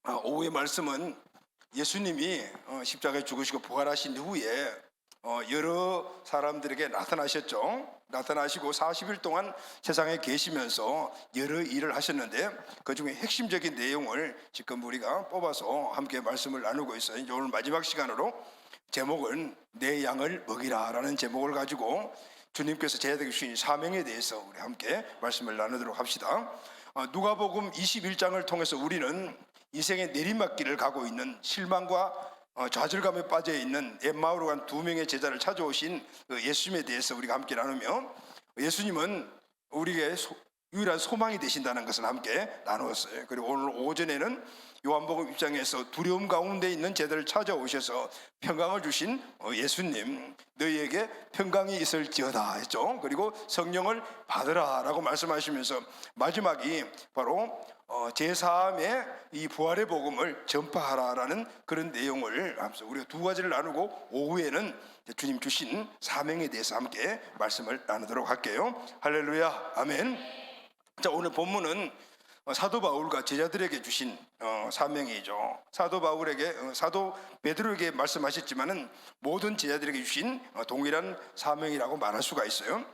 오후의 말씀은 예수님이 십자가에 죽으시고 부활하신 후에 여러 사람들에게 나타나셨죠. 나타나시고 40일 동안 세상에 계시면서 여러 일을 하셨는데 그 중에 핵심적인 내용을 지금 우리가 뽑아서 함께 말씀을 나누고 있어요. 이제 오늘 마지막 시간으로 제목은 내 양을 먹이라 라는 제목을 가지고 주님께서 제자들에게 주신 사명에 대해서 우리 함께 말씀을 나누도록 합시다. 누가복음 21장을 통해서 우리는 인생의 내리막길을 가고 있는 실망과 좌절감에 빠져 있는 엠마오로 간 두 명의 제자를 찾아오신 예수님에 대해서 우리가 함께 나누며 예수님은 우리에게 유일한 소망이 되신다는 것을 함께 나누었어요. 그리고 오늘 오전에는 요한복음 입장에서 두려움 가운데 있는 제자를 찾아오셔서 평강을 주신 예수님, 너희에게 평강이 있을지어다 했죠. 그리고 성령을 받으라 라고 말씀하시면서 마지막이 바로 제3의 이 부활의 복음을 전파하라라는 그런 내용을 하면서 우리가 두 가지를 나누고 오후에는 주님 주신 사명에 대해서 함께 말씀을 나누도록 할게요. 할렐루야, 아멘. 자, 오늘 본문은 사도 바울과 제자들에게 주신 사명이죠. 사도 베드로에게 말씀하셨지만은 모든 제자들에게 주신 동일한 사명이라고 말할 수가 있어요.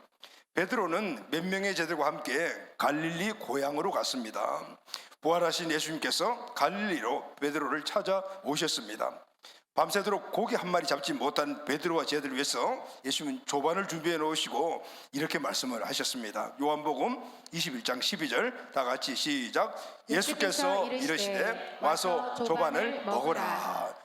베드로는 몇 명의 제자들과 함께 갈릴리 고향으로 갔습니다. 부활하신 예수님께서 갈릴리로 베드로를 찾아오셨습니다. 밤새도록 고기 한 마리 잡지 못한 베드로와 제자들을 위해서 예수님은 조반을 준비해 놓으시고 이렇게 말씀을 하셨습니다. 요한복음 21장 12절 다 같이 시작. 예수께서 이르시되 와서 조반을 먹으라.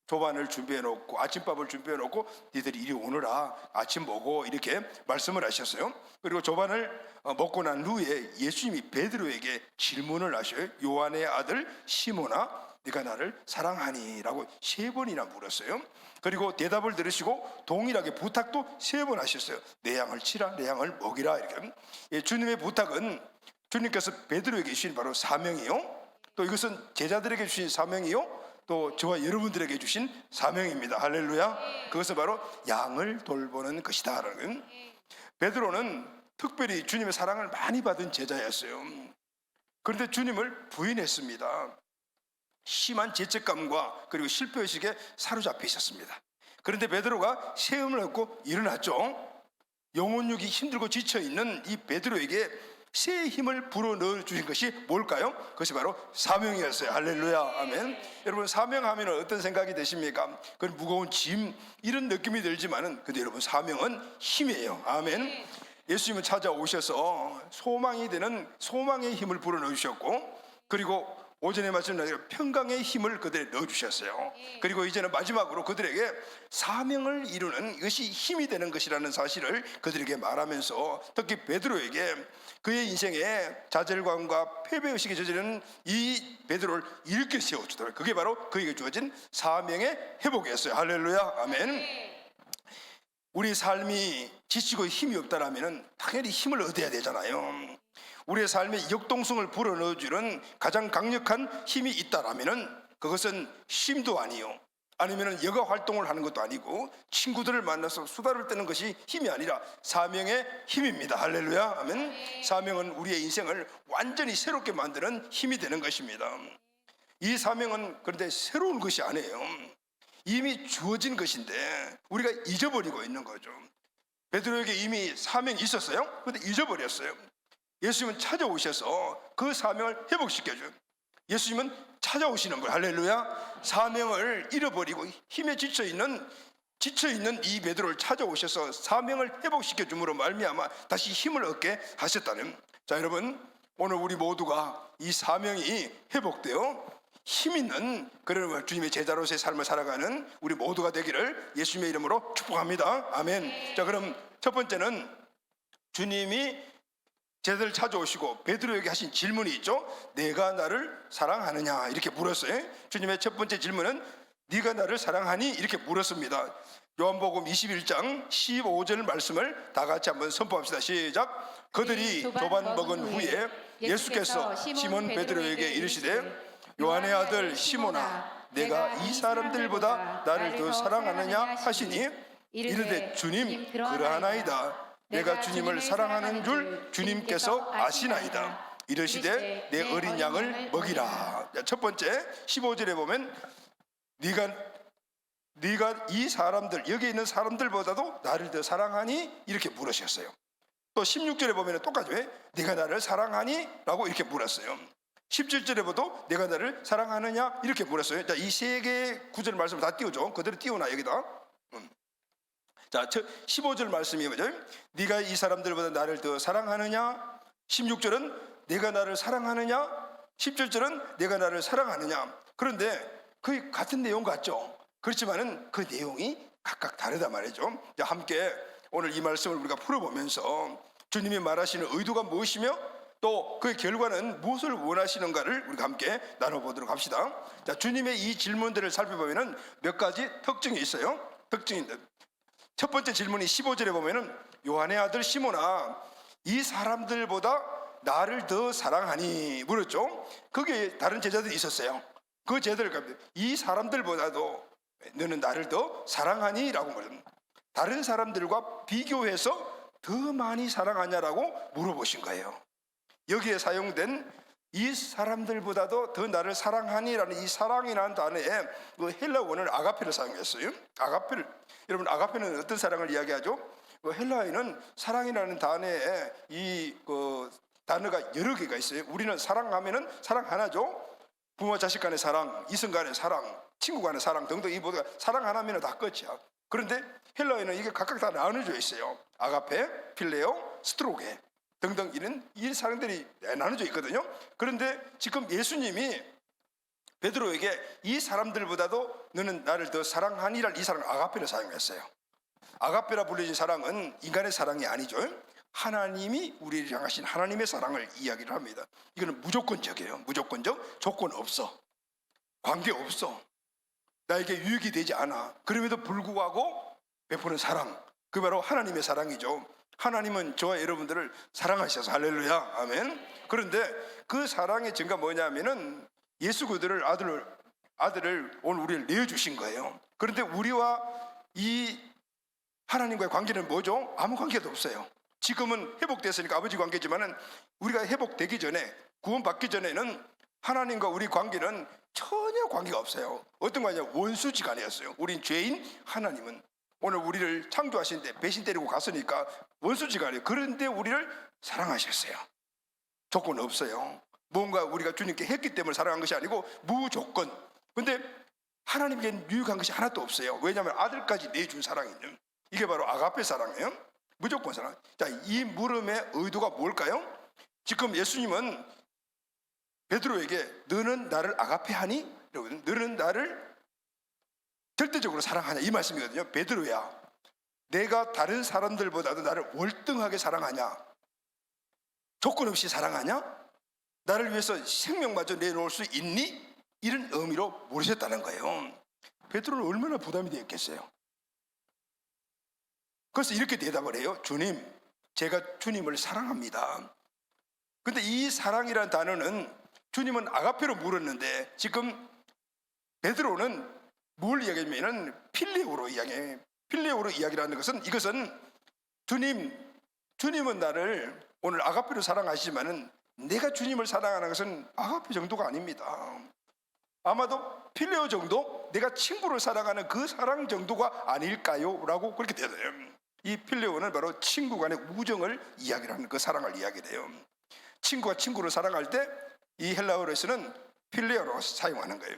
조반을 준비해 놓고 아침밥을 준비해 놓고 니들이 이리 오너라, 아침 먹고, 이렇게 말씀을 하셨어요. 그리고 조반을 먹고 난 후에 예수님이 베드로에게 질문을 하셔요. 요한의 아들 시몬아, 네가 나를 사랑하니? 라고 3번이나 물었어요. 그리고 대답을 들으시고 동일하게 부탁도 3번 하셨어요. 내 양을 치라, 내 양을 먹이라. 이렇게 주님의 부탁은 주님께서 베드로에게 주신 바로 사명이요, 또 이것은 제자들에게 주신 사명이요, 또 저와 여러분들에게 주신 사명입니다. 할렐루야. 그것은 바로 양을 돌보는 것이다. 베드로는 특별히 주님의 사랑을 많이 받은 제자였어요. 그런데 주님을 부인했습니다. 심한 죄책감과 그리고 실패의식에 사로잡혀 있었습니다. 그런데 베드로가 세움을 얻고 일어났죠. 영혼육이 힘들고 지쳐있는 이 베드로에게 새 힘을 불어넣어 주신 것이 뭘까요? 그것이 바로 사명이었어요. 할렐루야, 아멘. 여러분, 사명하면 어떤 생각이 드십니까? 그건 무거운 짐, 이런 느낌이 들지만은 근데 여러분, 사명은 힘이에요. 아멘. 예수님은 찾아오셔서 소망이 되는 소망의 힘을 불어넣어 주셨고, 그리고 오전에 말씀드린 평강의 힘을 그들에게 넣어주셨어요. 그리고 이제는 마지막으로 그들에게 사명을 이루는 이것이 힘이 되는 것이라는 사실을 그들에게 말하면서 특히 베드로에게 그의 인생에 좌절감과 패배의식에 젖은 이 베드로를 일으켜 세워주더라. 그게 바로 그에게 주어진 사명의 회복이었어요. 할렐루야, 아멘. 우리 삶이 지치고 힘이 없다라면 당연히 힘을 얻어야 되잖아요. 우리의 삶에 역동성을 불어넣어주는 가장 강력한 힘이 있다라면 그것은 쉼도 아니요, 아니면 여가 활동을 하는 것도 아니고 친구들을 만나서 수다를 떠는 것이 힘이 아니라 사명의 힘입니다. 할렐루야, 아멘. 사명은 우리의 인생을 완전히 새롭게 만드는 힘이 되는 것입니다. 이 사명은 그런데 새로운 것이 아니에요. 이미 주어진 것인데 우리가 잊어버리고 있는 거죠. 베드로에게 이미 사명이 있었어요. 그런데 잊어버렸어요. 예수님은 찾아오셔서 그 사명을 회복시켜줘요. 예수님은 찾아오시는 거예요. 할렐루야. 사명을 잃어버리고 힘에 지쳐있는 이 베드로를 찾아오셔서 사명을 회복시켜줌으로 말미암아 다시 힘을 얻게 하셨다는. 자, 여러분, 오늘 우리 모두가 이 사명이 회복되어 힘있는 그런 주님의 제자로서의 삶을 살아가는 우리 모두가 되기를 예수님의 이름으로 축복합니다. 아멘. 자, 그럼 첫 번째는 주님이 제자들을 찾아오시고 베드로에게 하신 질문이 있죠. 내가 나를 사랑하느냐, 이렇게 물었어요. 주님의 첫 번째 질문은 네가 나를 사랑하니? 이렇게 물었습니다. 요한복음 21장 15절 말씀을 다 같이 한번 선포합시다. 시작. 그들이 조반 먹은 후에 예수께서 시몬 베드로에게 이르시되 요한의 아들 시몬아, 내가 이 사람들보다 나를 더 사랑하느냐 하시니 이르되 주님, 그러하나이다. 내가 주님을 사랑하는 줄 주님께서 아시나이다. 이르시되 내 어린 양을 먹이라. 자, 첫 번째 15절에 보면 네가 이 사람들, 여기 있는 사람들보다도 나를 더 사랑하니 이렇게 물으셨어요. 또 16절에 보면 똑같이 왜 네가 나를 사랑하니? 라고 이렇게 물었어요. 17절에 보도 네가 나를 사랑하느냐? 이렇게 물었어요. 자, 이 세 개의 구절 말씀을 다 띄워줘. 그대로 띄워놔 여기다. 자, 15절 말씀이 뭐죠? 네가 이 사람들보다 나를 더 사랑하느냐? 16절은 네가 나를 사랑하느냐? 17절은 네가 나를 사랑하느냐? 그런데 거의 같은 내용 같죠? 그렇지만은 그 내용이 각각 다르단 말이죠. 자, 함께 오늘 이 말씀을 우리가 풀어보면서 주님이 말하시는 의도가 무엇이며 또 그 결과는 무엇을 원하시는가를 우리가 함께 나눠보도록 합시다. 자, 주님의 이 질문들을 살펴보면은 몇 가지 특징이 있어요. 특징인데 첫 번째 질문이 15절에 보면은 요한의 아들 시몬아, 이 사람들보다 나를 더 사랑하니 물었죠. 거기에 다른 제자들이 있었어요. 그 제자들 이 사람들보다도 너는 나를 더 사랑하니? 라고 물었습니다. 다른 사람들과 비교해서 더 많이 사랑하냐라고 물어보신 거예요. 여기에 사용된 이 사람들보다도 더 나를 사랑하니라는 이 사랑이라는 단어에 그 헬라 원어를 아가페를 사용했어요. 아가페를, 여러분 아가페는 어떤 사랑을 이야기하죠? 그 헬라어에는 사랑이라는 단어에 그 단어가 여러 개가 있어요. 우리는 사랑하면은 사랑 하나죠. 부모 자식 간의 사랑, 이성 간의 사랑, 친구 간의 사랑 등등 이 모두가 사랑 하나면 다 끝이야. 그런데 헬라어에는 이게 각각 다 나눠져 있어요. 아가페, 필레오, 스트로게 등등 이 사람들이 나눠져 있거든요. 그런데 지금 예수님이 베드로에게 이 사람들보다도 너는 나를 더 사랑하니라는 이 사랑 아가페를 사용했어요. 아가페라 불리진 사랑은 인간의 사랑이 아니죠. 하나님이 우리를 향하신 하나님의 사랑을 이야기를 합니다. 이거는 무조건적이에요. 무조건적, 조건 없어, 관계 없어, 나에게 유익이 되지 않아. 그럼에도 불구하고 베푸는 사랑, 그 바로 하나님의 사랑이죠. 하나님은 저와 여러분들을 사랑하셔서 할렐루야, 아멘. 그런데 그 사랑의 증거가 뭐냐면은 예수 그들을 아들을 오늘 우리를 내어주신 거예요. 그런데 우리와 이 하나님과의 관계는 뭐죠? 아무 관계도 없어요. 지금은 회복됐으니까 아버지 관계지만은 우리가 회복되기 전에, 구원받기 전에는 하나님과 우리 관계는 전혀 관계가 없어요. 어떤 관계냐? 원수지간이었어요. 우린 죄인, 하나님은 오늘 우리를 창조하시는데 배신 때리고 갔으니까 원수지간이에요. 그런데 우리를 사랑하셨어요. 조건 없어요. 뭔가 우리가 주님께 했기 때문에 사랑한 것이 아니고 무조건. 근데 하나님께는 유익한 것이 하나도 없어요. 왜냐하면 아들까지 내준 사랑이에요. 이게 바로 아가페 사랑이에요. 무조건 사랑. 자, 이 물음의 의도가 뭘까요? 지금 예수님은 베드로에게 너는 나를 아가페하니? 너는 나를 절대적으로 사랑하냐 이 말씀이거든요. 베드로야, 내가 다른 사람들보다도 나를 월등하게 사랑하냐? 조건 없이 사랑하냐? 나를 위해서 생명마저 내놓을 수 있니? 이런 의미로 물으셨다는 거예요. 베드로는 얼마나 부담이 되었겠어요. 그래서 이렇게 대답을 해요. 주님, 제가 주님을 사랑합니다. 근데 이 사랑이라는 단어는 주님은 아가페로 물었는데 지금 베드로는 뭘 이야기하냐면 필레오로 이야기해요. 필레오로 이야기를 하는 것은 이것은 주님은 나를 오늘 아가페로 사랑하시지만은 내가 주님을 사랑하는 것은 아가페 정도가 아닙니다. 아마도 필레오 정도, 내가 친구를 사랑하는 그 사랑 정도가 아닐까요? 라고 그렇게 대답해요. 이 필레오는 바로 친구 간의 우정을 이야기를 하는 그 사랑을 이야기를 해요. 친구가 친구를 사랑할 때 이 헬라어에서는 필레오로 사용하는 거예요.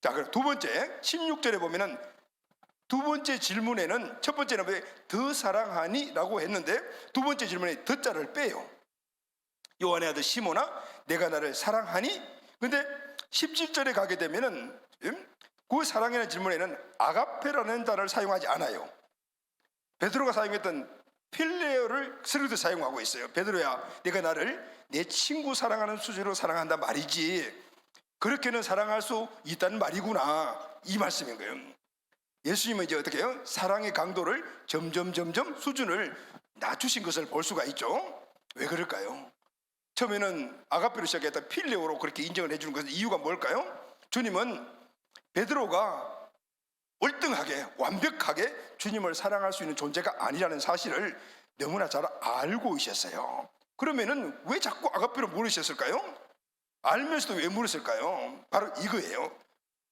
자, 그럼 두 번째 16절에 보면은 두 번째 질문에는 첫 번째는 왜 더 사랑하니? 라고 했는데 두 번째 질문에 더 자를 빼요. 요한의 아들 시몬아, 내가 나를 사랑하니? 근데 17절에 가게 되면은 그 사랑이라는 질문에는 아가페라는 단어를 사용하지 않아요. 베드로가 사용했던 필레오를 스르드 사용하고 있어요. 베드로야, 내가 나를 내 친구 사랑하는 수준으로 사랑한다 말이지 그렇게는 사랑할 수 있다는 말이구나, 이 말씀인 거예요. 예수님은 이제 어떻게 해요? 사랑의 강도를 점점 수준을 낮추신 것을 볼 수가 있죠. 왜 그럴까요? 처음에는 아가페로 시작했다 필레오로 그렇게 인정을 해주는 것은 이유가 뭘까요? 주님은 베드로가 월등하게 완벽하게 주님을 사랑할 수 있는 존재가 아니라는 사실을 너무나 잘 알고 있었어요. 그러면은 왜 자꾸 아가페로 물으셨을까요? 알면서도 왜 물으실까요? 바로 이거예요.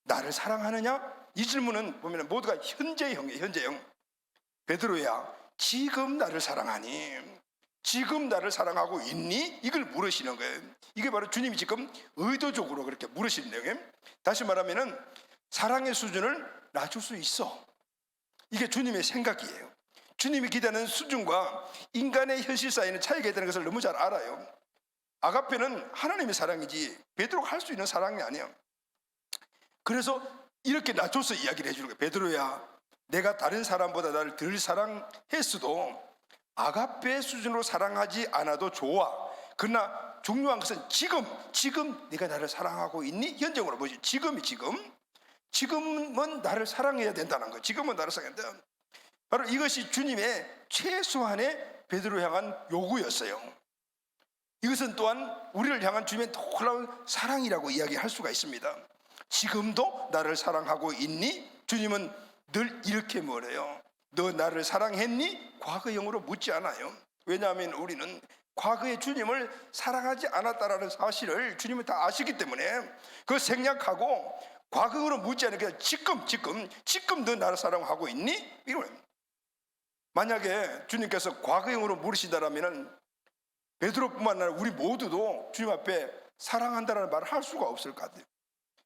나를 사랑하느냐? 이 질문은 보면 모두가 현재형이에요. 현재형. 베드로야, 지금 나를 사랑하니? 지금 나를 사랑하고 있니? 이걸 물으시는 거예요. 이게 바로 주님이 지금 의도적으로 그렇게 물으시는 내용이에요. 다시 말하면은 사랑의 수준을 낮출 수 있어. 이게 주님의 생각이에요. 주님이 기대하는 수준과 인간의 현실 사이에는 차이가 있다는 것을 너무 잘 알아요. 아가페는 하나님의 사랑이지 베드로가 할 수 있는 사랑이 아니에요. 그래서 이렇게 낮춰서 이야기를 해주는 거예요. 베드로야, 내가 다른 사람보다 나를 덜 사랑했어도 아가페 수준으로 사랑하지 않아도 좋아. 그러나 중요한 것은 지금 네가 나를 사랑하고 있니? 현정으로 보지. 지금은 나를 사랑해야 된다는 거예요. 지금은 나를 사랑해야 된다. 바로 이것이 주님의 최소한의 베드로 향한 요구였어요. 이것은 또한 우리를 향한 주님의 놀라운 사랑이라고 이야기할 수가 있습니다. 지금도 나를 사랑하고 있니? 주님은 늘 이렇게 물어요. 너 나를 사랑했니? 과거형으로 묻지 않아요. 왜냐하면 우리는 과거에 주님을 사랑하지 않았다라는 사실을 주님은 다 아시기 때문에 그걸 생략하고 과거로 묻지 않으니까 지금 너 나를 사랑하고 있니? 이거예요. 만약에 주님께서 과거형으로 물으시다라면 베드로뿐만 아니라 우리 모두도 주님 앞에 사랑한다라는 말을 할 수가 없을 것 같아요.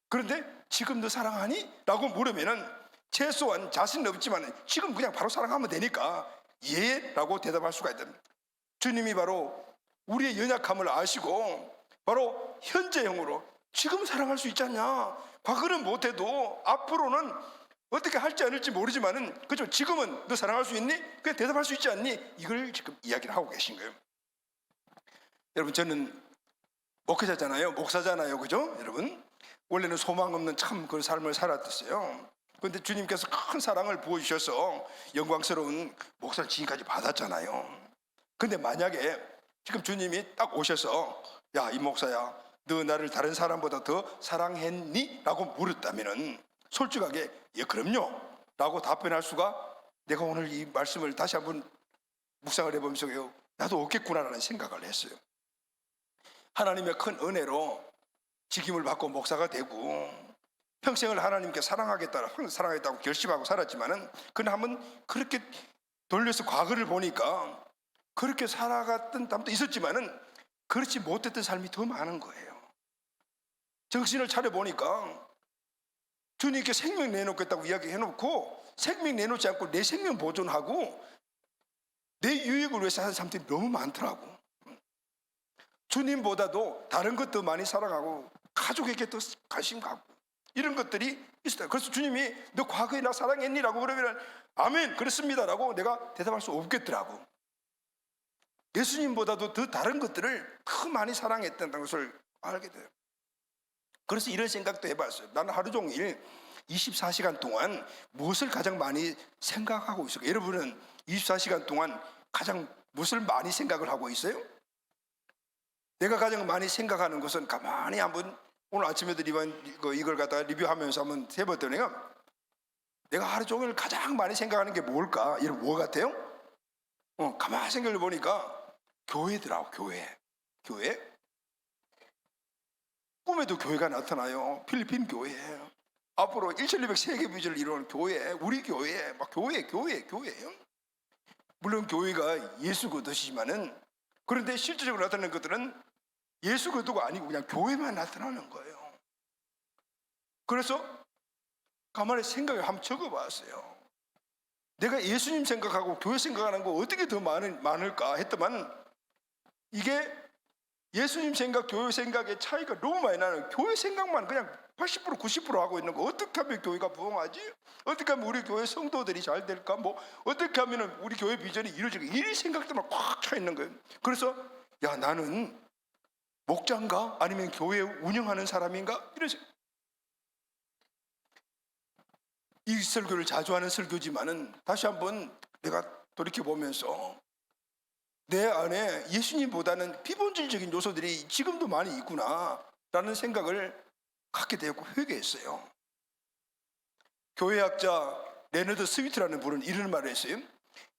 그런데 지금 너 사랑하니? 라고 물으면은 최소한 자신은 없지만 지금 그냥 바로 사랑하면 되니까 예 라고 대답할 수가 있다. 주님이 바로 우리의 연약함을 아시고 바로 현재형으로 지금 사랑할 수 있지 않냐? 과거는 못해도 앞으로는 어떻게 할지 않을지 모르지만은 그죠? 지금은 너 사랑할 수 있니? 그냥 대답할 수 있지 않니? 이걸 지금 이야기를 하고 계신 거예요. 여러분, 저는 목회자잖아요. 목사잖아요. 그죠? 여러분, 원래는 소망 없는 참 그 삶을 살았었어요. 그런데 주님께서 큰 사랑을 부어주셔서 영광스러운 목사를 지금까지 받았잖아요. 근데 만약에 지금 주님이 딱 오셔서 야, 이 목사야, 너 나를 다른 사람보다 더 사랑했니? 라고 물었다면은 솔직하게 예, 그럼요 라고 답변할 수가, 내가 오늘 이 말씀을 다시 한번 묵상을 해보면서 나도 없겠구나라는 생각을 했어요. 하나님의 큰 은혜로 직임을 받고 목사가 되고 평생을 하나님께 사랑하겠다고 결심하고 살았지만은 그는 한번 그렇게 돌려서 과거를 보니까 그렇게 살아갔던 tam도 있었지만은 그렇지 못했던 삶이 더 많은 거예요. 정신을 차려보니까 주님께 생명 내놓겠다고 이야기해놓고 생명 내놓지 않고 내 생명 보존하고 내 유익을 위해서 하는 사람들이 너무 많더라고. 주님보다도 다른 것도 많이 사랑하고 가족에게 더 관심 갖고 이런 것들이 있어요. 그래서 주님이 너 과거에 나 사랑했니? 라고 그러면 아멘 그렇습니다 라고 내가 대답할 수 없겠더라고. 예수님보다도 더 다른 것들을 더 많이 사랑했다는 것을 알게 돼요. 그래서 이런 생각도 해봤어요. 나는 하루 종일 24시간 동안 무엇을 가장 많이 생각하고 있을까요? 여러분은 24시간 동안 가장 무엇을 많이 생각을 하고 있어요? 내가 가장 많이 생각하는 것은 가만히 한번 오늘 아침에도 이걸 갖다가 리뷰하면서 한번 해봤더니요, 내가 하루 종일 가장 많이 생각하는 게 뭘까? 이런 뭐 같아요? 가만히 생각해 보니까 교회더라고. 교회. 꿈에도 교회가 나타나요. 필리핀 교회. 앞으로 1200 세계 비전을 이루는 교회, 우리 교회, 막 교회예요. 물론 교회가 예수 그것이지만은 그런데 실질적으로 나타나는 것들은 예수 그것도가 아니고 그냥 교회만 나타나는 거예요. 그래서 가만히 생각을 한번 적어봤어요. 내가 예수님 생각하고 교회 생각하는 거 어떻게 더 많을까 했더만 이게 예수님 생각, 교회 생각의 차이가 너무 많이 나는, 교회 생각만 그냥 80% 90% 하고 있는 거. 어떻게 하면 교회가 부흥하지? 어떻게 하면 우리 교회 성도들이 잘 될까? 뭐 어떻게 하면 우리 교회 비전이 이루어질까? 이런 생각들만 꽉 차 있는 거예요. 그래서 야, 나는 목자인가? 아니면 교회 운영하는 사람인가? 이런 생각. 이 설교를 자주 하는 설교지만은 다시 한번 내가 돌이켜보면서 내 안에 예수님보다는 비본질적인 요소들이 지금도 많이 있구나 라는 생각을 갖게 되었고 회개했어요. 교회학자 레너드 스위트라는 분은 이런 말을 했어요.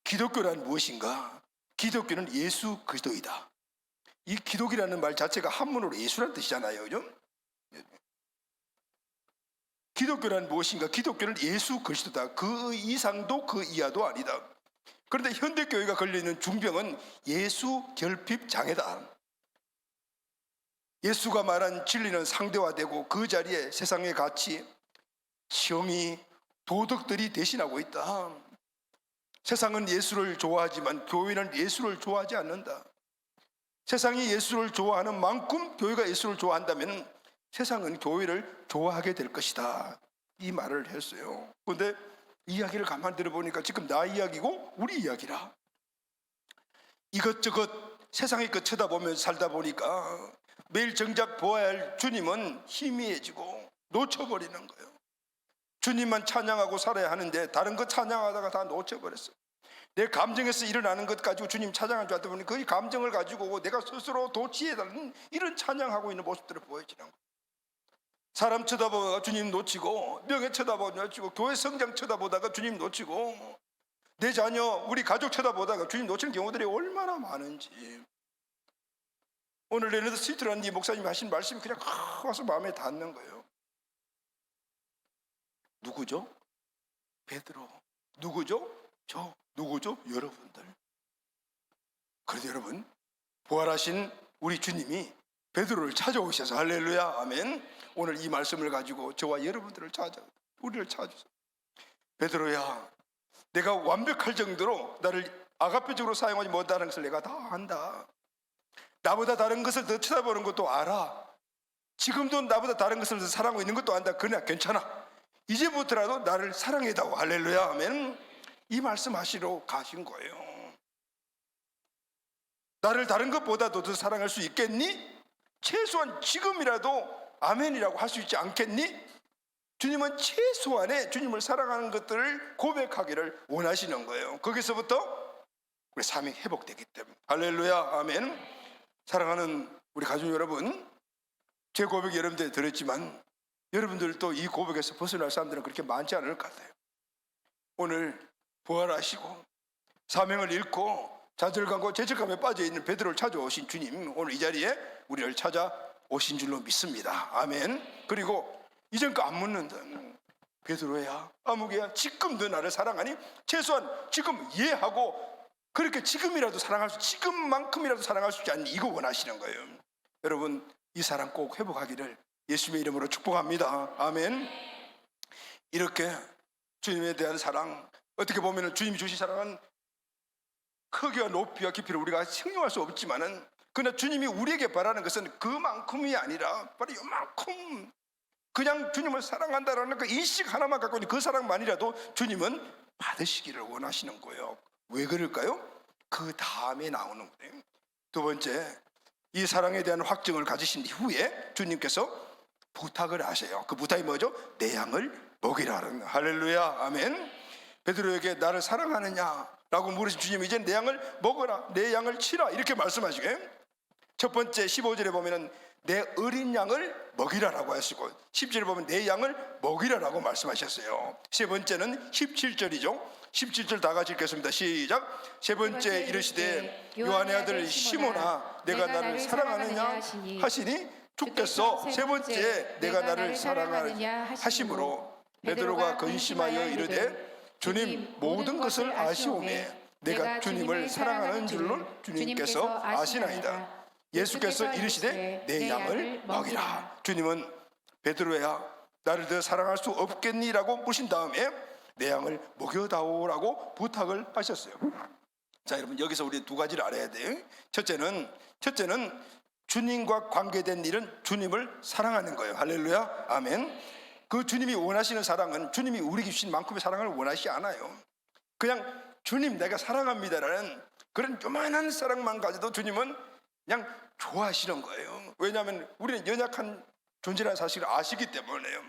기독교란 무엇인가? 기독교는 예수 그리스도이다. 이 기독이라는 말 자체가 한문으로 예수란 뜻이잖아요. 그죠? 기독교란 무엇인가? 기독교는 예수 그리스도다. 그 이상도 그 이하도 아니다. 그런데 현대교회가 걸려있는 중병은 예수 결핍 장애다. 예수가 말한 진리는 상대화되고 그 자리에 세상의 가치, 정의, 도덕들이 대신하고 있다. 세상은 예수를 좋아하지만 교회는 예수를 좋아하지 않는다. 세상이 예수를 좋아하는 만큼 교회가 예수를 좋아한다면 세상은 교회를 좋아하게 될 것이다. 이 말을 했어요. 그런데 이야기를 가만히 들어보니까 지금 나 이야기고 우리 이야기라. 이것저것 세상의 것 쳐다보면서 살다 보니까 매일 정작 보아야 할 주님은 희미해지고 놓쳐버리는 거예요. 주님만 찬양하고 살아야 하는데 다른 것 찬양하다가 다 놓쳐버렸어요. 내 감정에서 일어나는 것 가지고 주님 찬양한 줄 알다 보니 그 감정을 가지고 내가 스스로 도취해달라는 이런 찬양하고 있는 모습들을 보여지는 거예요. 사람 쳐다보다가 주님 놓치고, 명예 쳐다보다가 놓치고, 교회 성장 쳐다보다가 주님 놓치고, 내 자녀, 우리 가족 쳐다보다가 주님 놓치는 경우들이 얼마나 많은지. 오늘 레너드 스위트라는 이 목사님이 하신 말씀이 그냥 와서 마음에 닿는 거예요. 누구죠? 베드로. 누구죠? 저. 누구죠? 여러분들. 그래도 여러분, 부활하신 우리 주님이 베드로를 찾아오셔서 할렐루야 아멘. 오늘 이 말씀을 가지고 저와 여러분들을 우리를 찾아주세요. 베드로야, 내가 완벽할 정도로 나를 아가페적으로 사용하지 못하는 것을 내가 다 안다. 나보다 다른 것을 더 쳐다보는 것도 알아. 지금도 나보다 다른 것을 더 사랑하고 있는 것도 안다. 그러나 괜찮아. 이제부터라도 나를 사랑해다오. 할렐루야 아멘. 이 말씀하시러 가신 거예요. 나를 다른 것보다도 더 사랑할 수 있겠니? 최소한 지금이라도 아멘이라고 할 수 있지 않겠니? 주님은 최소한의 주님을 사랑하는 것들을 고백하기를 원하시는 거예요. 거기서부터 우리 삶이 회복되기 때문에. 할렐루야 아멘. 사랑하는 우리 가족 여러분, 제 고백이 여러분들 들었지만 여러분들도 이 고백에서 벗어날 사람들은 그렇게 많지 않을 것 같아요. 오늘 부활하시고 사명을 잃고 좌절감과 죄책감에 빠져있는 베드로를 찾아오신 주님, 오늘 이 자리에 우리를 찾아오신 줄로 믿습니다. 아멘. 그리고 이전 거 안 묻는다. 베드로야, 아무개야, 지금도 나를 사랑하니? 최소한 지금 이해하고 그렇게 지금이라도 지금만큼이라도 사랑할 수 있지 않니? 이거 원하시는 거예요. 여러분, 이 사랑 꼭 회복하기를 예수님의 이름으로 축복합니다. 아멘. 이렇게 주님에 대한 사랑, 어떻게 보면 주님이 주신 사랑은 크기와 높이와 깊이를 우리가 형용할 수 없지만은, 그러나 주님이 우리에게 바라는 것은 그만큼이 아니라 바로 요만큼, 그냥 주님을 사랑한다라는 그 인식 하나만 갖고 있는 그 사랑만이라도 주님은 받으시기를 원하시는 거예요. 왜 그럴까요? 그 다음에 나오는 거예요. 두 번째, 이 사랑에 대한 확증을 가지신 후에 주님께서 부탁을 하세요. 그 부탁이 뭐죠? 내 양을 먹이라는. 할렐루야 아멘. 베드로에게 나를 사랑하느냐라고 물으신 주님이 이제 내 양을 먹어라, 내 양을 치라 이렇게 말씀하시게. 첫 번째 15절에 보면은 내 어린 양을 먹이라라고 하시고, 10절에 보면 내 양을 먹이라라고 말씀하셨어요. 세 번째는 17절이죠. 17절 다 같이 읽겠습니다. 시작. 세 번째 이르시되 요한의 아들 시몬아, 내가 나를 사랑하느냐 하시니 주께서 세 번째 내가 나를 사랑하느냐 하심으로 베드로가 근심하여 이르되 주님, 모든 것을 아시오매 내가 주님을 사랑하는 줄로 주님께서 아시나이다. 예수께서 이르시되 내 양을 먹이라. 주님은 베드로야, 나를 더 사랑할 수 없겠니라고 물으신 다음에 내 양을 먹여다오라고 부탁을 하셨어요. 자, 여러분, 여기서 우리 두 가지를 알아야 돼요. 첫째는 주님과 관계된 일은 주님을 사랑하는 거예요. 할렐루야 아멘. 그 주님이 원하시는 사랑은 주님이 우리에게 주신 만큼의 사랑을 원하시지 않아요. 그냥 주님 내가 사랑합니다라는 그런 요만한 사랑만 가져도 주님은 그냥 좋아하시는 거예요. 왜냐하면 우리는 연약한 존재라는 사실을 아시기 때문에요.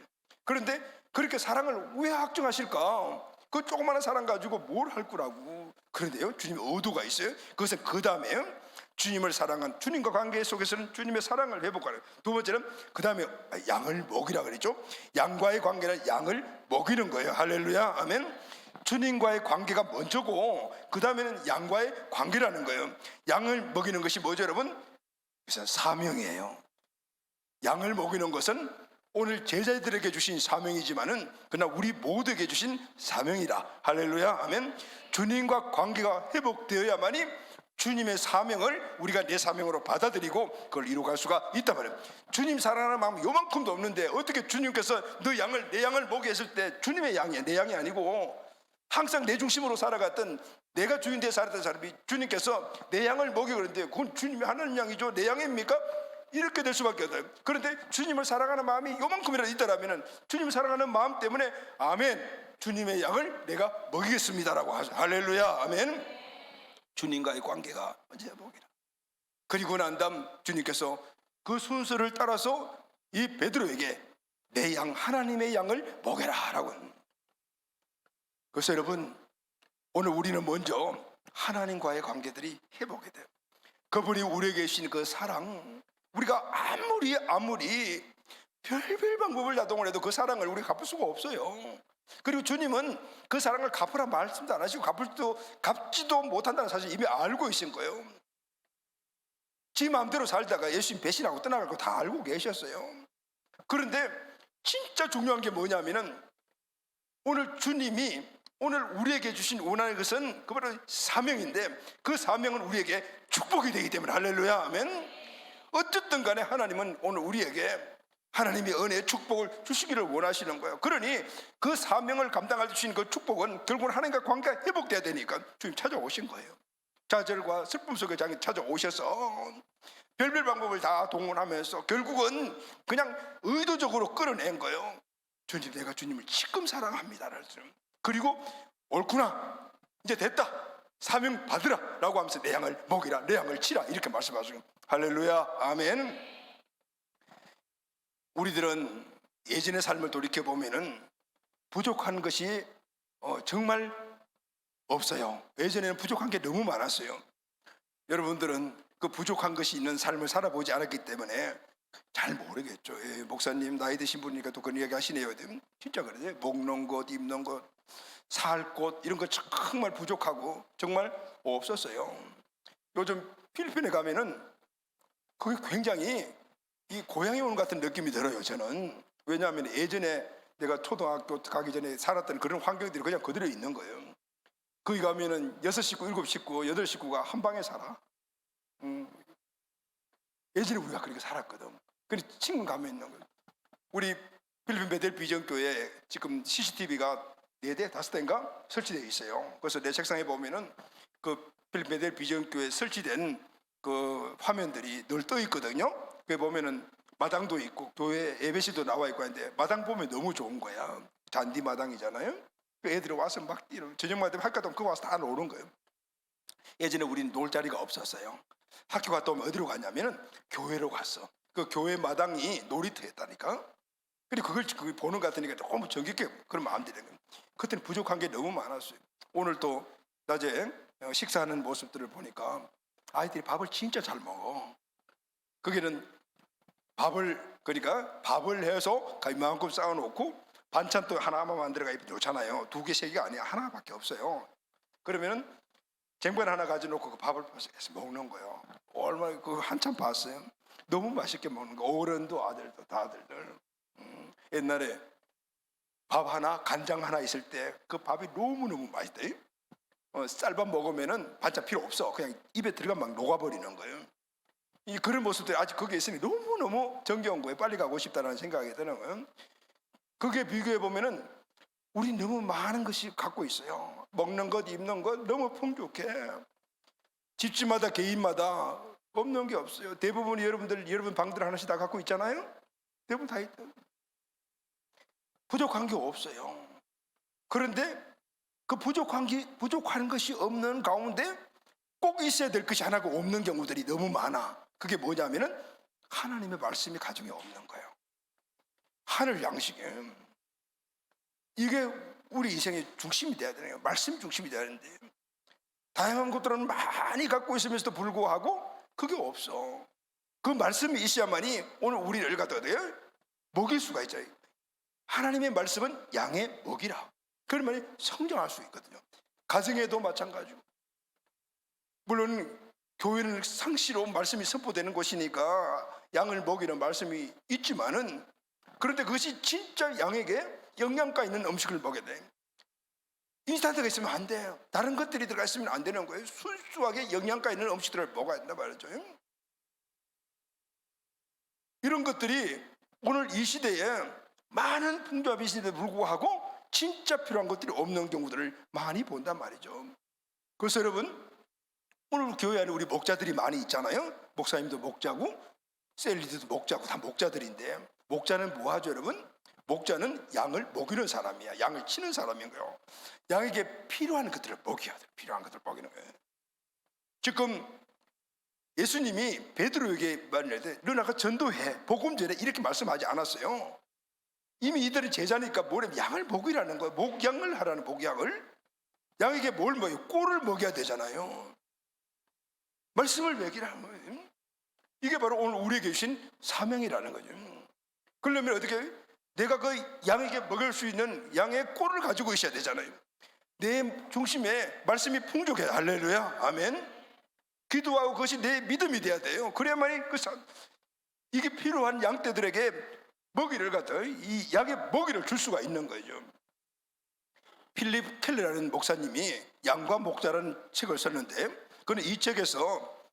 그런데 그렇게 사랑을 왜 확증하실까? 그 조그마한 사랑 가지고 뭘 할 거라고. 그런데요, 주님의 의도가 있어요. 그것은 그 다음에요, 주님을 사랑한, 주님과 관계 속에서는 주님의 사랑을 회복하는. 두 번째는 그 다음에 양을 먹이라 그랬죠. 양과의 관계는 양을 먹이는 거예요. 할렐루야 아멘. 주님과의 관계가 먼저고 그 다음에는 양과의 관계라는 거예요. 양을 먹이는 것이 뭐죠 여러분? 그것은 사명이에요. 양을 먹이는 것은 오늘 제자들에게 주신 사명이지만은 그러나 우리 모두에게 주신 사명이다. 할렐루야. 아멘. 주님과 관계가 회복되어야만이 주님의 사명을 우리가 내 사명으로 받아들이고 그걸 이루어갈 수가 있단 말이에요. 주님 사랑하는 마음 요만큼도 없는데 어떻게 주님께서 내 양을 먹게 했을 때 주님의 양이야, 내 양이 아니고 항상 내 중심으로 살아갔던, 내가 주인 되어 살았던 사람이 주님께서 내 양을 먹여 그러는데 그건 주님이 하나님 양이죠, 내 양입니까? 이렇게 될 수밖에 없어요. 그런데 주님을 사랑하는 마음이 요만큼이라도 있다라면 주님을 사랑하는 마음 때문에 아멘, 주님의 양을 내가 먹이겠습니다라고 하죠. 할렐루야. 아멘. 주님과의 관계가 언제 회복이라. 그리고 난 다음 주님께서 그 순서를 따라서 이 베드로에게 내 양, 하나님의 양을 먹여라 라고. 그래서 여러분, 오늘 우리는 먼저 하나님과의 관계들이 회복이 돼요. 그분이 우리에게 주신 그 사랑, 우리가 아무리 별별 방법을 다동원해도 그 사랑을 우리가 갚을 수가 없어요. 그리고 주님은 그 사랑을 갚으라 말씀도 안 하시고 갚지도 못한다는 사실 이미 알고 계신 거예요. 지 마음대로 살다가 예수님 배신하고 떠나갈 거 다 알고 계셨어요. 그런데 진짜 중요한 게 뭐냐면은 오늘 주님이 오늘 우리에게 주신 원하는 것은 그바로 사명인데 그 사명은 우리에게 축복이 되기 때문에 할렐루야. 아멘. 어쨌든 간에 하나님은 오늘 우리에게 하나님의 은혜의 축복을 주시기를 원하시는 거예요. 그러니 그 사명을 감당할 수 있는 그 축복은 결국은 하나님과 관계가 회복돼야 되니까 주님 찾아오신 거예요. 좌절과 슬픔 속에 자기 찾아오셔서 별별 방법을 다 동원하면서 결국은 그냥 의도적으로 끌어낸 거예요. 주님, 내가 주님을 지금 사랑합니다. 그리고 옳구나, 이제 됐다, 사명 받으라 라고 하면서 내 양을 먹이라, 내 양을 치라 이렇게 말씀하시고. 할렐루야. 아멘. 우리들은 예전의 삶을 돌이켜보면은 부족한 것이 정말 없어요. 예전에는 부족한 게 너무 많았어요. 여러분들은 그 부족한 것이 있는 삶을 살아보지 않았기 때문에 잘 모르겠죠. 목사님 나이 드신 분이니까 또 그런 이야기 하시네요. 진짜 그래요. 먹는 것, 입는 것, 살 곳 이런 거 정말 부족하고 정말 없었어요. 요즘 필리핀에 가면은 그게 굉장히 이 고향에 오는 같은 느낌이 들어요. 저는. 왜냐하면 예전에 내가 초등학교 가기 전에 살았던 그런 환경들이 그냥 그대로 있는 거예요. 거기 가면은 6식구, 7식구, 8식구가 한 방에 살아. 예전에 우리가 그렇게 살았거든. 그래서 친구 가면 있는 거예요. 우리 필리핀 베델 비전교회에 지금 CCTV가 4대, 5대인가 설치되어 있어요. 그래서 내 책상에 보면은 그 필리핀 베델 비전교회에 설치된 그 화면들이 늘 떠 있거든요. 거기 보면은 마당도 있고 교회 예배실도 나와 있고 하는데 마당 보면 너무 좋은 거야. 잔디 마당이잖아요. 애들이 와서 막 저녁마다 학교 가면 그거 와서 다 노는 거예요. 예전에 우리는 놀 자리가 없었어요. 학교 갔다 오면 어디로 갔냐면은 교회로 갔어. 그 교회 마당이 놀이터였다니까. 그리고 그걸 보는 것 같으니까 너무 정겹게 그런 마음들이 되는 거예요. 그때는 부족한 게 너무 많았어요. 오늘 또 낮에 식사하는 모습들을 보니까 아이들이 밥을 진짜 잘 먹어. 거기는 밥을 해서 이만큼 쌓아놓고 반찬도 하나만 만들어가 놓잖아요. 2개, 3개가 아니야. 하나밖에 없어요. 그러면은 쟁반 하나 가져놓고 그 밥을 계속 먹는 거예요. 얼마나 그 한참 봤어요. 너무 맛있게 먹는 거. 어른도 아들도 다들들. 옛날에 밥 하나, 간장 하나 있을 때 그 밥이 너무너무 맛있다. 쌀밥 먹으면은 반찬 필요 없어. 그냥 입에 들어가면 막 녹아버리는 거예요. 이 그런 모습들이 아직 거기에 있으니 너무너무 정겨운 거예요. 빨리 가고 싶다는 생각이 드는 거예요. 그게 비교해 보면은 우리 너무 많은 것이 갖고 있어요. 먹는 것, 입는 것 너무 풍족해. 집집마다 개인마다 없는 게 없어요. 대부분이 여러분 방들 하나씩 다 갖고 있잖아요. 대부분 다 있다. 부족한 게 없어요. 그런데 그 부족한 것이 없는 가운데 꼭 있어야 될 것이 하나가 없는 경우들이 너무 많아. 그게 뭐냐면은 하나님의 말씀이 가정에 없는 거예요. 하늘 양식에. 이게 우리 인생의 중심이 돼야 되네요. 말씀 중심이 돼야 되는데 다양한 것들은 많이 갖고 있으면서도 불구하고 그게 없어. 그 말씀이 있어야만이 오늘 우리를 갖다 돼요 먹일 수가 있죠. 하나님의 말씀은 양의 먹이라. 그러면 성장할 수 있거든요. 가정에도 마찬가지고. 물론 교회는 상시로 말씀이 선포되는 곳이니까 양을 먹이는 말씀이 있지만은, 그런데 그것이 진짜 양에게 영양가 있는 음식을 먹여야 돼. 인스턴트가 있으면 안 돼요. 다른 것들이 들어가 있으면 안 되는 거예요. 순수하게 영양가 있는 음식들을 먹어야 된다 말이죠. 이런 것들이 오늘 이 시대에 많은 풍조합이 있음에도 불구하고 진짜 필요한 것들이 없는 경우들을 많이 본단 말이죠. 그래서 여러분, 오늘 교회 안에 우리 목자들이 많이 있잖아요. 목사님도 목자고 셀리드도 목자고 다 목자들인데, 목자는 뭐 하죠 여러분? 목자는 양을 먹이는 사람이야. 양을 치는 사람인 거예요. 양에게 필요한 것들을 먹여야 돼. 필요한 것들을 먹이는 거예요. 지금 예수님이 베드로에게 말할 너 나가 전도해, 복음 전해, 이렇게 말씀하지 않았어요. 이미 이들은 제자니까 뭐래, 양을 먹이라는 거예요. 목양을 하라는, 목양을. 양에게 뭘 먹여? 꼴을 먹여야 되잖아요. 말씀을 먹이라는 거예요. 이게 바로 오늘 우리에게 주신 사명이라는 거죠. 그러려면 어떻게, 내가 그 양에게 먹일 수 있는 양의 꼴을 가지고 있어야 되잖아요. 내 중심에 말씀이 풍족해야, 할렐루야, 아멘. 기도하고 그것이 내 믿음이 돼야 돼요. 그래야만이 이게 필요한 양떼들에게 먹이를 갖다, 이 양의 먹이를 줄 수가 있는 거죠. 필립 켈러라는 목사님이 양과 목자라는 책을 썼는데, 그는 이 책에서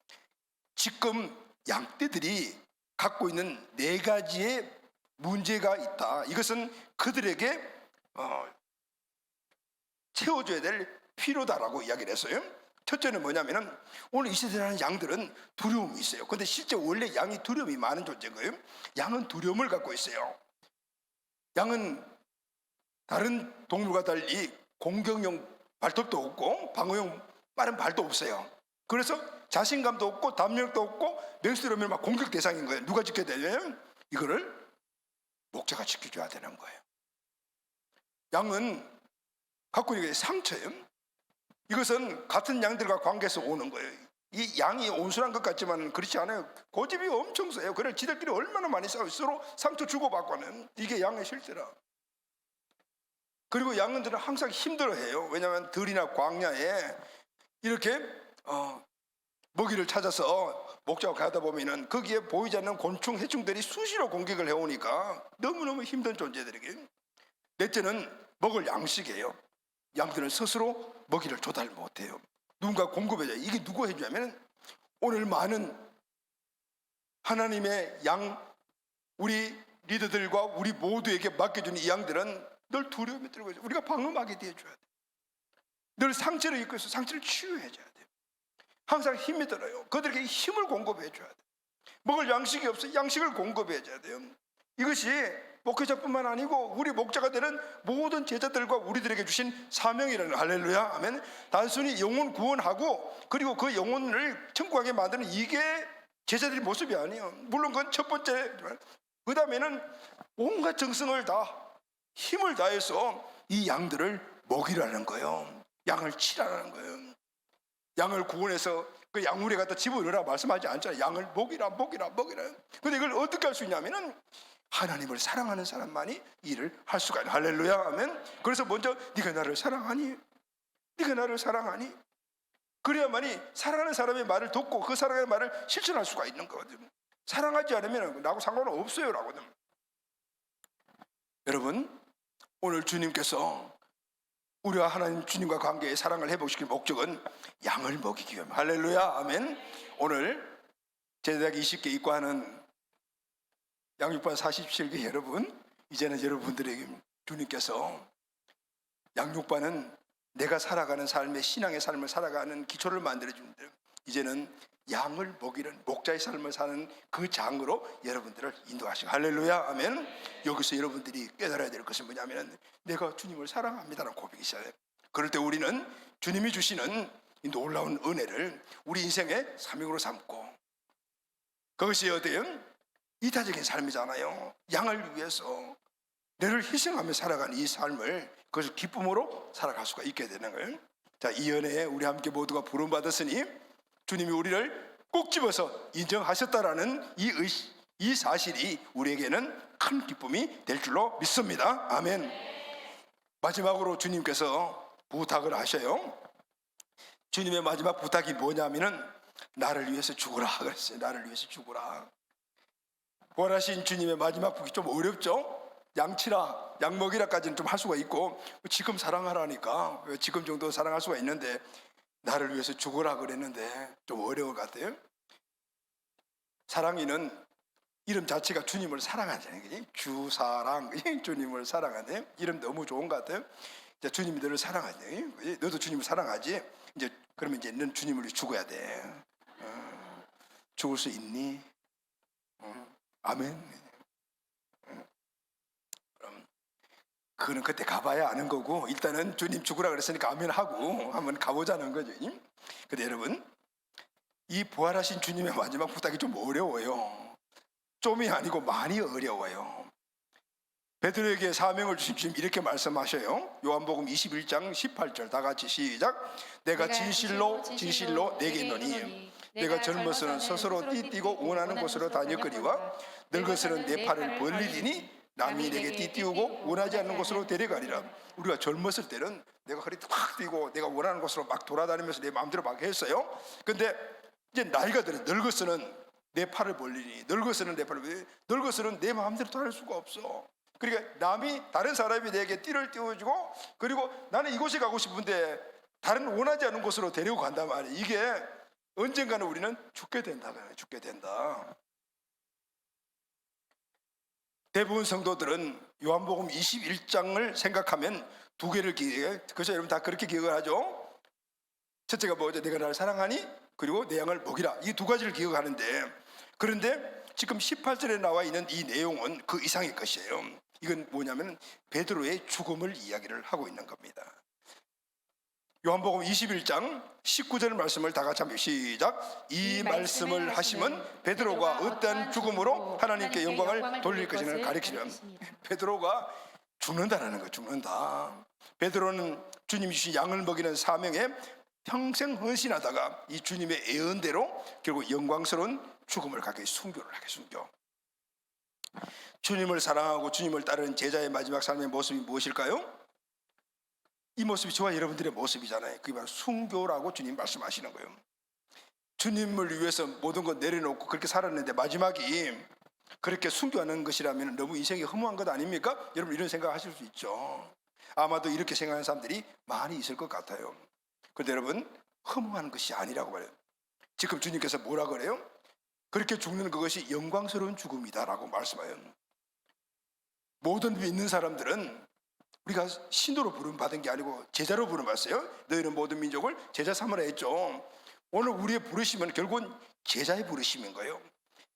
지금 양떼들이 갖고 있는 4가지의 문제가 있다. 이것은 그들에게 채워줘야 될 필요다라고 이야기를 했어요. 첫째는 뭐냐면은, 오늘 이 시대에 하는 양들은 두려움이 있어요. 근데 실제 원래 양이 두려움이 많은 존재인 거예요. 양은 두려움을 갖고 있어요. 양은 다른 동물과 달리 공격용 발톱도 없고 방어용 빠른 발도 없어요. 그래서 자신감도 없고 담력도 없고 맹수라면 막 공격 대상인 거예요. 누가 지켜야 되냐면 이거를 목자가 지켜줘야 되는 거예요. 양은 갖고 있는 게 상처예요. 이것은 같은 양들과 관계에서 오는 거예요. 이 양이 온순한 것 같지만 그렇지 않아요. 고집이 엄청 세요. 그래 지들끼리 얼마나 많이 싸워요. 서로 상처 주고받고는. 이게 양의 실제라. 그리고 양들은 항상 힘들어해요. 왜냐하면 들이나 광야에 이렇게 먹이를 찾아서 목자가 가다 보면은 거기에 보이지 않는 곤충, 해충들이 수시로 공격을 해오니까 너무너무 힘든 존재들에게. 넷째는 먹을 양식이에요. 양들은 스스로 먹이를 조달 못해요. 누군가 공급해줘요. 이게 누구 해주냐면 오늘 많은 하나님의 양, 우리 리더들과 우리 모두에게 맡겨주는 이 양들은 늘 두려움이 들고 있어요. 우리가 방어막이 되어줘야 돼. 늘 상처를 입고 있어. 상처를 치유해줘야 돼. 항상 힘이 들어요. 그들에게 힘을 공급해줘야 돼. 먹을 양식이 없어. 양식을 공급해줘야 돼요. 이것이 목회자뿐만 아니고 우리 목자가 되는 모든 제자들과 우리들에게 주신 사명이라는, 할렐루야, 아멘. 단순히 영혼 구원하고 그리고 그 영혼을 천국하게 만드는 이게 제자들의 모습이 아니에요. 물론 그건 첫 번째. 그 다음에는 온갖 정성을 다, 힘을 다해서 이 양들을 먹이라는 거예요. 양을 치라는 거예요. 양을 구원해서 그 양물에 갖다 집어넣으라 말씀하지 않잖아요. 양을 먹이라. 근데 이걸 어떻게 할 수 있냐면은 하나님을 사랑하는 사람만이 일을 할 수가 있는, 할렐루야, 아멘. 그래서 먼저 네가 나를 사랑하니? 네가 나를 사랑하니? 그래야만이 사랑하는 사람의 말을 듣고 그 사랑의 말을 실천할 수가 있는 거거든요. 사랑하지 않으면 나하고 상관은 없어요 라거든. 여러분, 오늘 주님께서 우리와 하나님 주님과 관계의 사랑을 회복시킬 목적은 양을 먹이기 위함, 할렐루야, 아멘. 오늘 제대학 20개 입과하는 양육반 47개 여러분, 이제는 여러분들에게 주님께서 양육반은 내가 살아가는 삶의, 신앙의 삶을 살아가는 기초를 만들어주는데, 이제는 양을 먹이는 목자의 삶을 사는 그 장으로 여러분들을 인도하시고, 할렐루야, 아멘. 여기서 여러분들이 깨달아야 될 것은 뭐냐면 내가 주님을 사랑합니다라는 고백이 있어요. 그럴 때 우리는 주님이 주시는 이 놀라운 은혜를 우리 인생의 사명으로 삼고, 그것이 어때요? 이타적인 삶이잖아요. 양을 위해서 내를 희생하며 살아가는 이 삶을, 그것을 기쁨으로 살아갈 수가 있게 되는 거예요. 자, 이 은혜에 우리 함께 모두가 부름받았으니 주님이 우리를 꼭 집어서 인정하셨다라는 이 사실이 우리에게는 큰 기쁨이 될 줄로 믿습니다. 아멘. 마지막으로 주님께서 부탁을 하셔요. 주님의 마지막 부탁이 뭐냐면은 나를 위해서 죽으라 그랬어요. 나를 위해서 죽으라. 부활하신 주님의 마지막 북이 좀 어렵죠? 양치라, 양 먹이라까지는 좀 할 수가 있고, 지금 사랑하라니까 지금 정도 사랑할 수가 있는데, 나를 위해서 죽으라 그랬는데 좀 어려울 것 같아요. 사랑이는 이름 자체가 주님을 사랑하잖아요. 그지? 주사랑, 주님을 사랑하네. 이름 너무 좋은 것 같아요. 이제 주님이 너를 사랑하네. 그지? 너도 주님을 사랑하지? 이제 그러면 이제 넌 주님을 위해 죽어야 돼. 죽을 수 있니? 아멘. 그럼 그거는 그때 가봐야 아는 거고, 일단은 주님 죽으라 그랬으니까 아멘 하고 한번 가보자는 거죠. 근데 여러분, 이 부활하신 주님의 마지막 부탁이 좀 어려워요. 좀이 아니고 많이 어려워요. 베드로에게 사명을 주신 주님 이렇게 말씀하셔요. 요한복음 21장 18절 다 같이 시작. 내가 진실로 내게 이르노니 내가 젊어서는 스스로 띠띠고 원하는 곳으로 다녔거니와 늙어서는 내 팔을 벌리리니 남이 내게 띠띠우고 원하지 않는 곳으로 데려가리라. 우리가 젊었을 때는 내가 허리 확 뛰고 내가 원하는 곳으로 막 돌아다니면서 내 마음대로 막 했어요. 근데 이제 나이가 들어 늙어서는 내 팔을 벌리니, 늙어서는 내 팔을 벌리니, 늙어서는 내 마음대로 돌아갈 수가 없어. 그러니까 남이, 다른 사람이 내게 띠를 띄워주고, 그리고 나는 이곳에 가고 싶은데 다른 원하지 않는 곳으로 데리고 간단 말이에요. 이게 언젠가는 우리는 죽게 된다. 죽게 된다. 대부분 성도들은 요한복음 21장을 생각하면 두 개를 기억해요. 그래서 여러분 다 그렇게 기억을 하죠. 첫째가 뭐죠? 내가 나를 사랑하니? 그리고 내 양을 먹이라. 이 두 가지를 기억하는데, 그런데 지금 18절에 나와 있는 이 내용은 그 이상의 것이에요. 이건 뭐냐면 베드로의 죽음을 이야기를 하고 있는 겁니다. 요한복음 21장 19절 말씀을 다 같이 한번 시작. 이 말씀을 하시면 베드로가 어떠한 죽음으로 하나님께 영광을 돌릴 것인을 가리키려. 베드로가 죽는다라는 거, 죽는다. 베드로는 주님이 주신 양을 먹이는 사명에 평생 헌신하다가 이 주님의 예언대로 결국 영광스러운 죽음을 갖게, 순교를 하게, 순교. 주님을 사랑하고 주님을 따르는 제자의 마지막 삶의 모습이 무엇일까요? 이 모습이 저와 여러분들의 모습이잖아요. 그게 바로 순교라고 주님 말씀하시는 거예요. 주님을 위해서 모든 것 내려놓고 그렇게 살았는데 마지막이 그렇게 순교하는 것이라면 너무 인생이 허무한 것 아닙니까? 여러분 이런 생각 하실 수 있죠. 아마도 이렇게 생각하는 사람들이 많이 있을 것 같아요. 그런데 여러분, 허무한 것이 아니라고 말해요. 지금 주님께서 뭐라 그래요? 그렇게 죽는 그것이 영광스러운 죽음이다라고 말씀해요. 모든 믿는 사람들은 우리가 신도로 부름받은 게 아니고 제자로 부름받았어요. 너희는 모든 민족을 제자 삼으라 했죠. 오늘 우리의 부르심은 결국은 제자의 부르심인 거예요.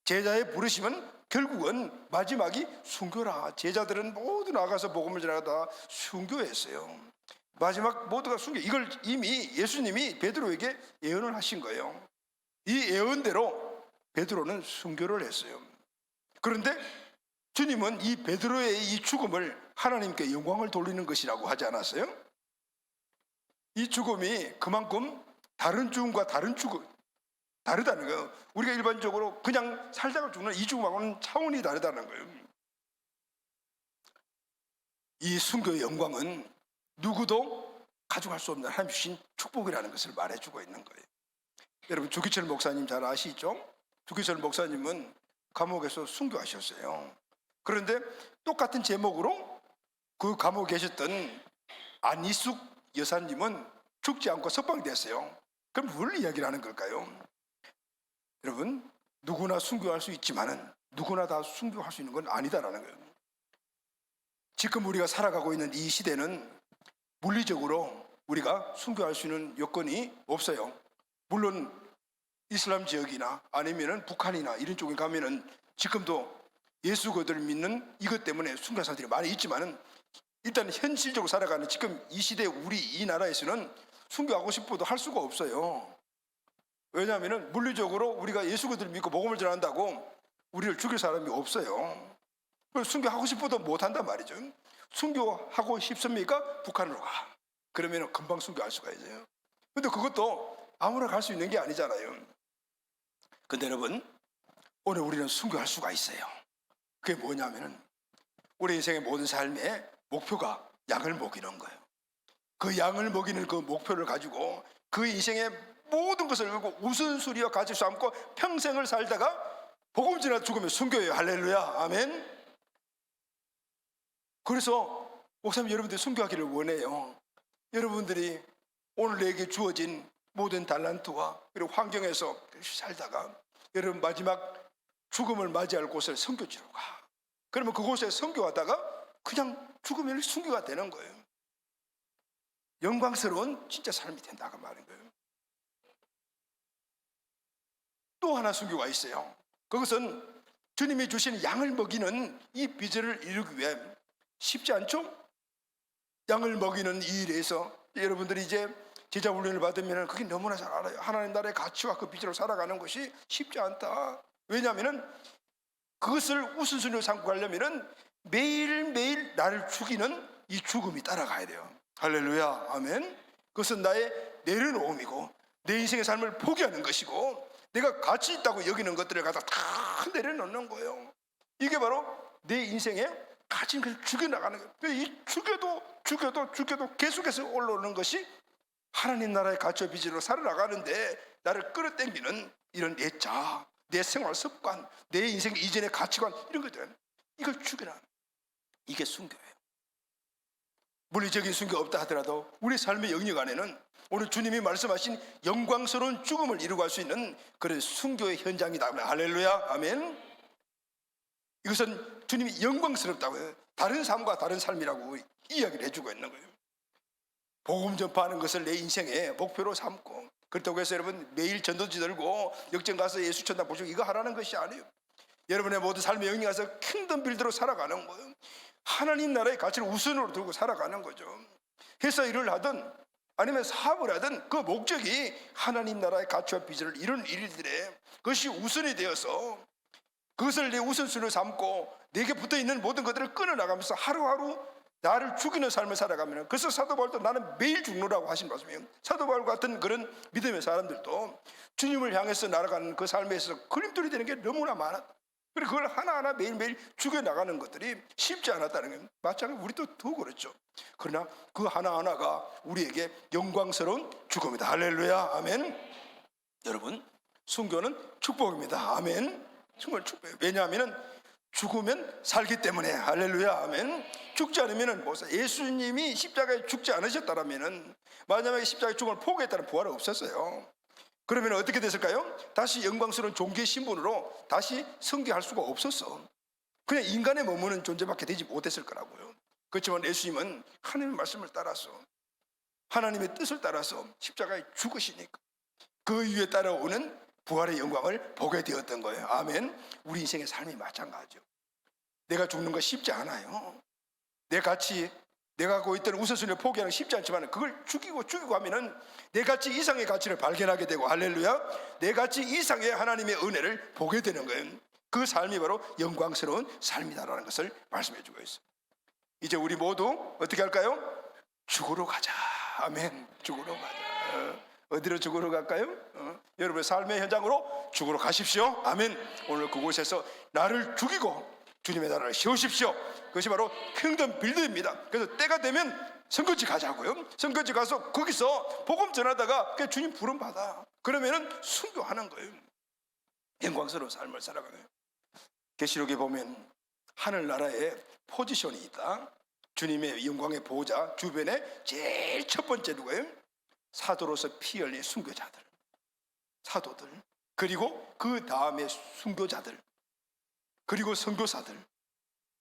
제자의 부르심은 결국은 마지막이 순교라. 제자들은 모두 나가서 복음을 전하다 순교했어요. 마지막 모두가 순교. 이걸 이미 예수님이 베드로에게 예언을 하신 거예요. 이 예언대로 베드로는 순교를 했어요. 그런데 주님은 이 베드로의 이 죽음을 하나님께 영광을 돌리는 것이라고 하지 않았어요? 이 죽음이 그만큼 다른 죽음과 다른 죽음, 다르다는 거예요. 우리가 일반적으로 그냥 살다가 죽는 이 죽음하고는 차원이 다르다는 거예요. 이 순교의 영광은 누구도 가져갈 수 없는 하나님 주신 축복이라는 것을 말해주고 있는 거예요. 여러분 주기철 목사님 잘 아시죠? 주기철 목사님은 감옥에서 순교하셨어요. 그런데 똑같은 제목으로 그 감옥에 계셨던 안희숙 여사님은 죽지 않고 석방됐어요. 그럼 뭘 이야기를 하는 걸까요? 여러분, 누구나 순교할 수 있지만은 누구나 다 순교할 수 있는 건 아니다라는 거예요. 지금 우리가 살아가고 있는 이 시대는 물리적으로 우리가 순교할 수 있는 여건이 없어요. 물론 이슬람 지역이나 아니면은 북한이나 이런 쪽에 가면은 지금도 예수 그들을 믿는 이것 때문에 순교한 사람들이 많이 있지만은 일단 현실적으로 살아가는 지금 이 시대 우리 이 나라에서는 순교하고 싶어도 할 수가 없어요. 왜냐하면 물리적으로 우리가 예수 그들을 믿고 복음을 전한다고 우리를 죽일 사람이 없어요. 그래서 순교하고 싶어도 못한단 말이죠. 순교하고 싶습니까? 북한으로 가. 그러면 금방 순교할 수가 있어요. 근데 그것도 아무나 갈 수 있는 게 아니잖아요. 근데 여러분, 오늘 우리는 순교할 수가 있어요. 그게 뭐냐면은 우리 인생의 모든 삶의 목표가 양을 먹이는 거예요. 그 양을 먹이는 그 목표를 가지고 그 인생의 모든 것을 걸고 우선순위와 가치 삼고 평생을 살다가 복음 전하 죽으면 순교예요. 할렐루야, 아멘. 그래서 목사님, 여러분들이 순교하기를 원해요. 여러분들이 오늘 내게 주어진 모든 달란트와 그리고 환경에서 살다가 여러분 마지막 죽음을 맞이할 곳을 선교지로 가. 그러면 그곳에 선교하다가 그냥 죽으면 순교가 되는 거예요. 영광스러운 진짜 삶이 된다 그 말인 거예요. 또 하나 순교가 있어요. 그것은 주님이 주신 양을 먹이는 이 비전을 이루기 위해 쉽지 않죠? 양을 먹이는 이 일에서 여러분들이 이제 제자 훈련을 받으면 그게 너무나 잘 알아요. 하나님 나라의 가치와 그 비전으로 살아가는 것이 쉽지 않다. 왜냐하면 그것을 우선순위로 삼고 가려면 매일매일 나를 죽이는 이 죽음이 따라가야 돼요. 할렐루야, 아멘. 그것은 나의 내려놓음이고 내 인생의 삶을 포기하는 것이고 내가 가치 있다고 여기는 것들을 갖다 다 내려놓는 거예요. 이게 바로 내 인생의 가진 것을 죽여나가는 거예요. 이 죽여도 계속해서 올라오는 것이 하나님 나라의 가치와 비전으로 살아나가는데 나를 끌어당기는 이런 내 자아, 내 생활 습관, 내 인생 이전의 가치관, 이런 것들, 이걸 죽여라. 이게 순교예요. 물리적인 순교 없다 하더라도 우리 삶의 영역 안에는 오늘 주님이 말씀하신 영광스러운 죽음을 이루고 갈 수 있는 그런 순교의 현장이다. 할렐루야, 아멘. 이것은 주님이 영광스럽다고 해요. 다른 삶과 다른 삶이라고 이야기를 해주고 있는 거예요. 복음 전파하는 것을 내 인생의 목표로 삼고, 그렇다고 해서 여러분 매일 전도지 들고 역전 가서 예수 천당 보시고 이거 하라는 것이 아니에요. 여러분의 모든 삶의 영역 안에서 킹덤 빌드로 살아가는 거예요. 하나님 나라의 가치를 우선으로 두고 살아가는 거죠. 회사 일을 하든 아니면 사업을 하든 그 목적이 하나님 나라의 가치와 비전을 이루는 일들에 그것이 우선이 되어서 그것을 내 우선순위로 삼고 내게 붙어있는 모든 것들을 끊어나가면서 하루하루 나를 죽이는 삶을 살아가면, 그래서 사도 바울도 나는 매일 죽노라고 하신 말씀이에요. 사도 바울 같은 그런 믿음의 사람들도 주님을 향해서 날아가는 그 삶에서 걸림돌이 되는 게 너무나 많아. 그리고 그걸 하나하나 매일매일 죽여나가는 것들이 쉽지 않았다는 거예요. 마찬가지로 우리도 더 그렇죠. 그러나 그 하나하나가 우리에게 영광스러운 죽음이다. 할렐루야, 아멘. 여러분, 순교는 축복입니다. 아멘. 정말 축복이에요. 왜냐하면 죽으면 살기 때문에. 할렐루야, 아멘. 죽지 않으면 예수님이 십자가에 죽지 않으셨다면, 만약에 십자가의 죽음을 포기했다면 부활은 없었어요. 그러면 어떻게 됐을까요? 다시 영광스러운 종교의 신분으로 다시 성교할 수가 없었어. 그냥 인간에 머무는 존재밖에 되지 못했을 거라고요. 그렇지만 예수님은 하나님의 말씀을 따라서, 하나님의 뜻을 따라서 십자가에 죽으시니까 그 이후에 따라오는 부활의 영광을 보게 되었던 거예요. 아멘. 우리 인생의 삶이 마찬가지죠. 내가 죽는 거 쉽지 않아요. 내 가치, 내가 갖고 있던 우선순위를 포기하는 거 쉽지 않지만 그걸 죽이고 하면은 내 가치 이상의 가치를 발견하게 되고, 할렐루야, 내 가치 이상의 하나님의 은혜를 보게 되는 거예요. 그 삶이 바로 영광스러운 삶이다라는 것을 말씀해 주고 있어요. 이제 우리 모두 어떻게 할까요? 죽으러 가자. 아멘. 죽으러 가자. 어디로 죽으러 갈까요? 여러분의 삶의 현장으로 죽으러 가십시오. 아멘. 오늘 그곳에서 나를 죽이고 주님의 나라를 세우십시오. 그것이 바로 킹덤 빌드입니다. 그래서 때가 되면 선거지 가자고요. 선거지 가서 거기서 복음 전하다가 주님 부름 받아. 그러면은 순교하는 거예요. 영광스러운 삶을 살아가는 거예요. 계시록에 보면 하늘나라에 포지션이 있다. 주님의 영광의 보호자 주변에 제일 첫 번째 누구예요? 사도로서 피 흘린 순교자들, 사도들, 그리고 그 다음에 순교자들, 그리고 선교사들,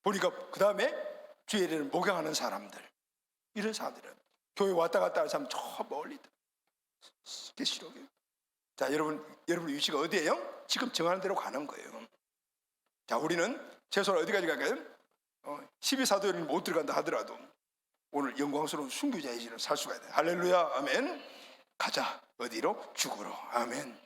보니까 그 다음에 주의를 목양하는 사람들, 이런 사람들은 교회 왔다 갔다 하는 사람 저 멀리 계시록이에요. 자, 여러분 위치가 어디예요? 지금 정하는 대로 가는 거예요. 자, 우리는 최소한 어디까지 갈까요? 12사도에는 못 들어간다 하더라도 오늘 영광스러운 순교자의 길을 살 수가 있다. 할렐루야, 아멘. 가자. 어디로? 죽으러. 아멘.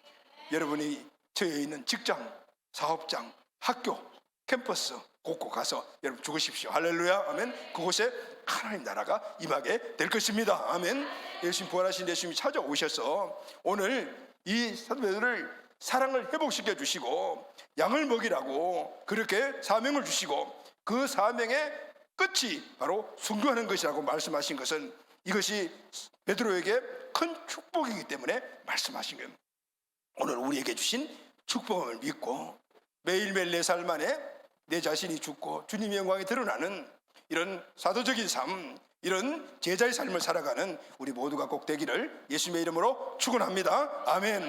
여러분이 처해 있는 직장, 사업장, 학교, 캠퍼스 곳곳 가서 여러분 죽으십시오. 할렐루야, 아멘. 그곳에 하나님 나라가 임하게 될 것입니다. 아멘. 예수님 부활하신 예수님이 찾아오셔서 오늘 이 사도들을 사랑을 회복시켜 주시고 양을 먹이라고 그렇게 사명을 주시고 그 사명에 끝이 바로 순교하는 것이라고 말씀하신 것은 이것이 베드로에게 큰 축복이기 때문에 말씀하신 거예요. 오늘 우리에게 주신 축복을 믿고 매일매일 내 삶 안에 내 자신이 죽고 주님의 영광이 드러나는 이런 사도적인 삶, 이런 제자의 삶을 살아가는 우리 모두가 꼭 되기를 예수님의 이름으로 축원합니다. 아멘.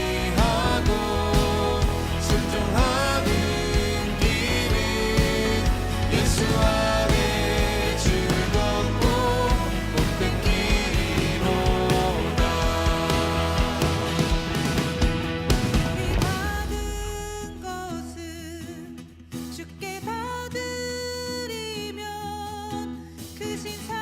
의지하고 순종하는 길은 예수 안에 즐겁고 복된 길이로다. 우리 받은 것은 주께 다 드리면 그 신사